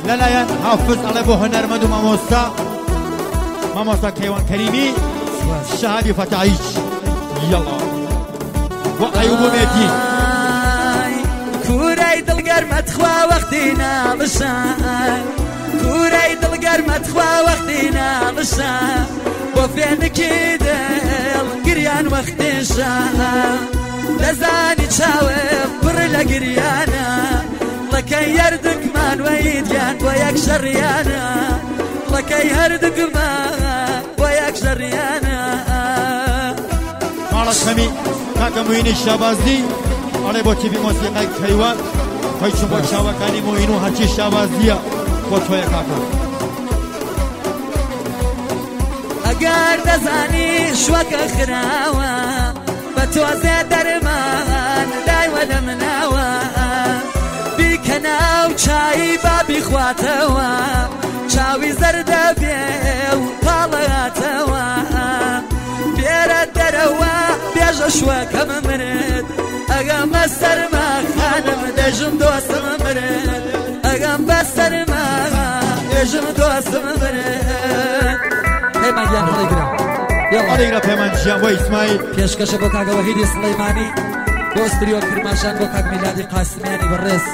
لەلایەن حافظ ئەڵێ بۆ هونەرمەند و مامۆستا کەیوان کەریمی شەهادی فەتاحیچ یەڵا وەقەیوب و مێتی کوورەی دڵگەرمەت خوا وەختی ناڵشان کوورەی دڵگەرمەت خوا وەختی ناڵشان بۆ فێنکی دڵ گریان وەختێشان دەزانی چاوێ پڕ لە گریانە لەکەی هەردووکمان وەیدیان بۆ یەک شەڕیانە لەکەی هەردووکمان بۆ یەک شەڕیانە ماڵە خەمی کاکە موینی شابازی ئەڵێ بۆ تیبی مۆسیقای کەیوان خۆی چوون بۆ چاوەکانی موین و هەرچی شابازیە بۆ تۆیە کاکە ئەگەر دەزانی شوەکە خراوە بە تۆزێ دەرمان دایوە لە مناوە بیکە ناو چایی بابی خواتەوە چاوی زەردە بێ و پاڵەهاتەوە بێرە دەرەوە بێژە شوەکەم مرد ئەگەم بە سەرما خانم دەژم دۆستم مرد ئەگەم بە سەرما دەژم دۆستم مرد پەیمان گیان هەڵەگرە هەڵەگرە پەیمان گیان بۆ ئیسماعیل پێشکەشە بۆ کاکە وەحیدی سڵەیمانی بۆ ستریۆ کرماشان بۆ کاک میلادی قاسمیانی بەڕێز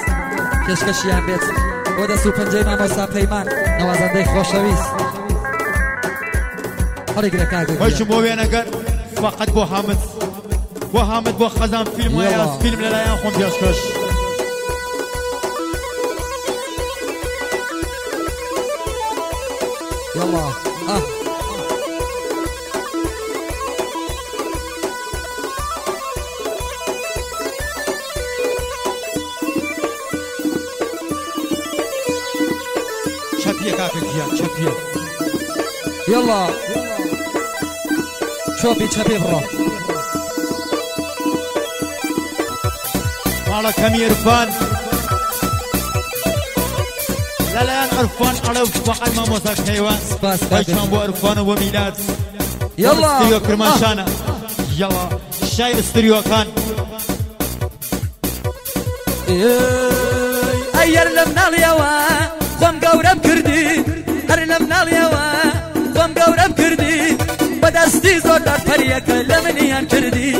پێشکەشیان بێت بۆ دەست و پەنجەی مامۆستا پەیمان نەوازەندەی خۆشەویست هەڵەگرە کاکە خۆیشم بۆ وێنەگەر فقط بۆ حامد بۆ خەزان فیلم وایە فیلم لەلایەن خۆم پێشکەش يلا شبيه كاكا جيان شبيه يلا شوفي شبيه برا مالا كمي عرفان لا عرفان على فقط ما موسى كيوان ويشان بو عرفان وميلاد يلا استريو كرماشانا يلا شاير استريو كان اير لمنا اليوا قم قورب كردي هر لمنا اليوا قم قورب كردي بدستي زور دار فريق لمنيان كردي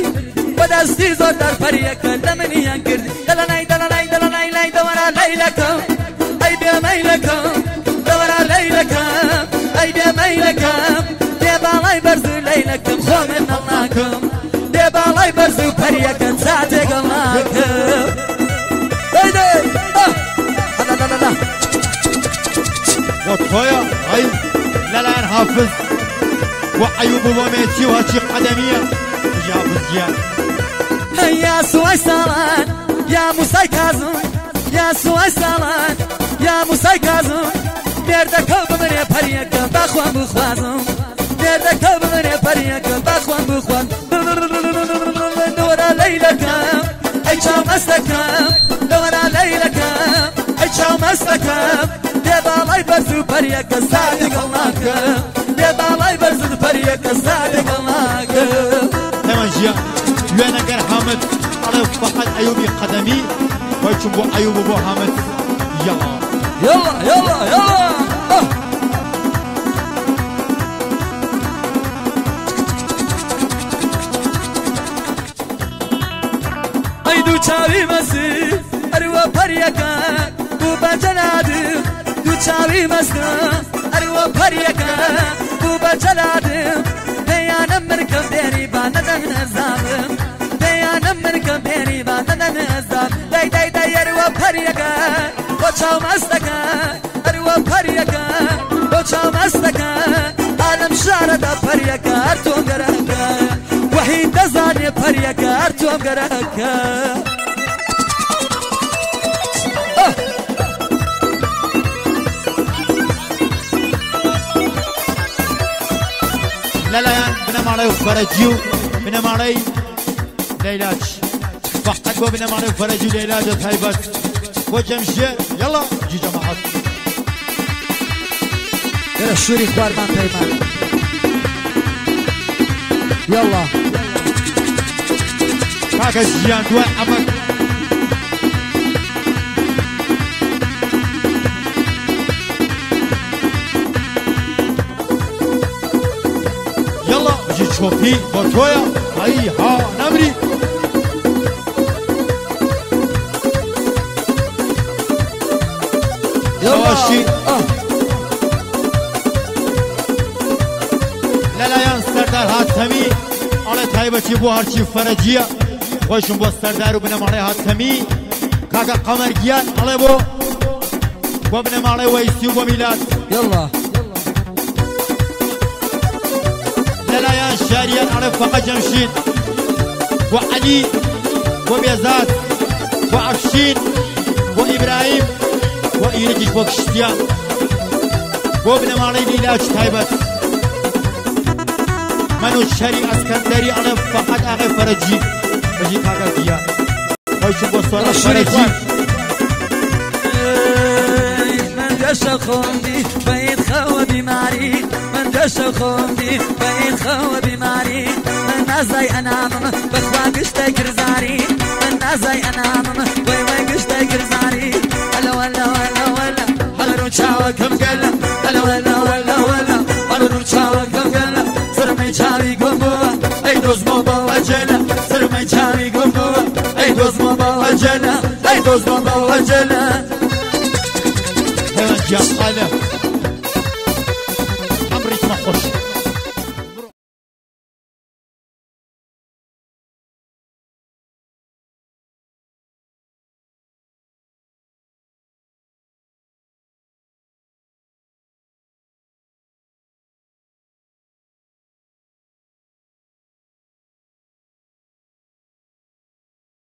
بدستي زور دار فريق لمنيان كردي دلناي دلناي دلناي لاي دورا ليلكم اي بيا ميلكم دورا ليلكم اي بيا ميلكم ديبالاي برزو ليلكم خو من اللهكم ديبالاي برزو فريق ساعتك اللهكم هيدي لا لا لا لا وطفايا هاي لا حافظ وعيوب وميتي وهاتي قدمية حافظ جيان يا سوي سالان يا موسى كازون يا سوي سالان يا موسى كازون نرد كوب من فريق بخوان بخوازم نرد كوب من فريق بخوان بخوان دورا ليلكم اي شام استكم دورا ليلكم اي شام استكم دبالاي برزو فريق صادق اللهكم دبالاي برزو فريق صادق اللهكم تمام جيان وانا قر حامد على فقط ايوبي قدمي ويشوف بو ايوب بو حامد يلا يلا يلا يلا اي دو چاوي مسي اروا فريقا بو بجلاد دو چاوي مسنا اروا فريقا بو بجلاد ديانا مركب ديري باندن نزام ديانا مركب ديري باندن نزام داي داي داي اروا فريقا بو چاو مستكا اروا فريقا بو چاو مستكا عالم شارد فريقا ارتو غرقا وحيد دزاني فريقا ارتو غرقا لا بنام علي وفرجيو بنام علي ليلاج فقط بو بنام علي وفرجيو ليلاج طيبت وجمشي يلا جي جماعات يلا شوري كبار ما بيمان يلا كاكا جيان دواء عمك شوفي بطويا هاي ها نمري سواشي لا يان سردار هاتمي على تايبتي بو هرشي فرجية خوشم بو سردار وبنام علي هاتمي كاكا قمر جيان علي بو وبنام علي ويسيو بميلاد يلا لا يان شاريان علي فقا جمشين وعلي وبيزاد وعفشين وإبراهيم وإيرجيش وكشتيان وبنام علي ليلاج تايبت منو الشري اسكندري انا فقط اغي فرجي بجي كاكا ديا خوش بوصولا فرجي من دش خوندي بيت خو بماري من دش خوندي بيت خو بماري من نازي انا بخوا قشتك رزاري من نازي انا وي قشتك رزاري هلا ولا ولا ولا هلا رجعوا كم قال هلا ولا ولا ولا هلا رجعوا كم قال سرمي چاوی گمبوا ای دوست ما با وجلا سرمي چاوی گمبوا ای دوست ما با وجلا ای دوست ما با وجلا هلا جاقاله